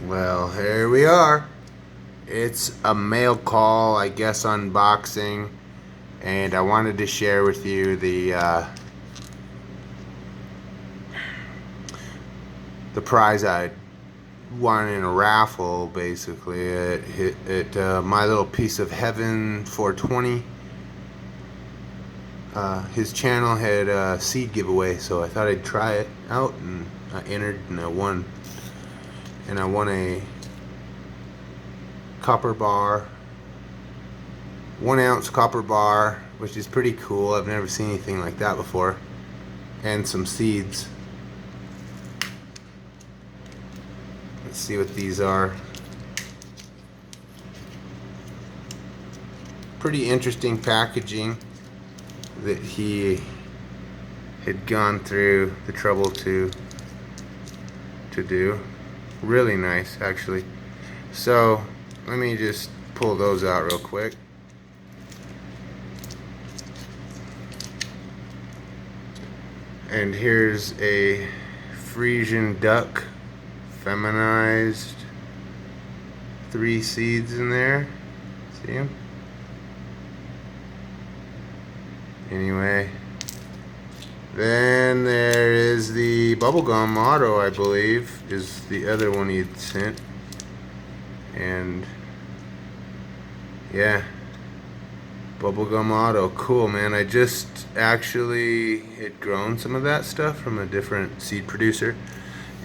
Well, here we are. It's a mail call, I guess, unboxing, and I wanted to share with you the prize I won in a raffle, basically at My Little Piece of Heaven 420. His channel had a seed giveaway, so I thought I'd try it out, and I entered and I won. And I won a copper bar, 1 ounce copper bar, which is pretty cool. I've never seen anything like that before, and some seeds. Let's see what these are. Pretty interesting packaging that he had gone through the trouble to do. Really nice, actually. So let me just pull those out real quick. And here's a Frisian duck, feminized, 3 seeds in there. See them? Anyway, then there is the bubblegum auto, I believe, is the other one he'd sent. And yeah, bubblegum auto, cool, man. I just actually had grown some of that stuff from a different seed producer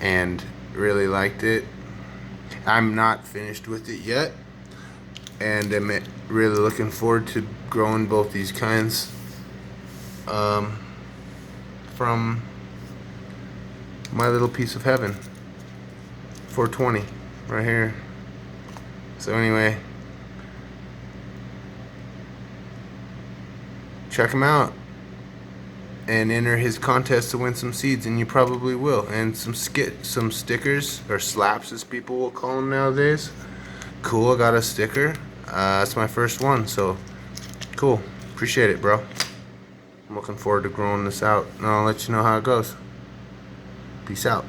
and really liked it. I'm not finished with it yet, and I'm really looking forward to growing both these kinds from My Little Piece of Heaven 420 right here. So anyway, check him out and enter his contest to win some seeds, and you probably will, and some stickers, or slaps as people will call them nowadays. Cool, I got a sticker. That's my first one, so cool. Appreciate it, bro. I'm looking forward to growing this out, and I'll let you know how it goes. Peace out.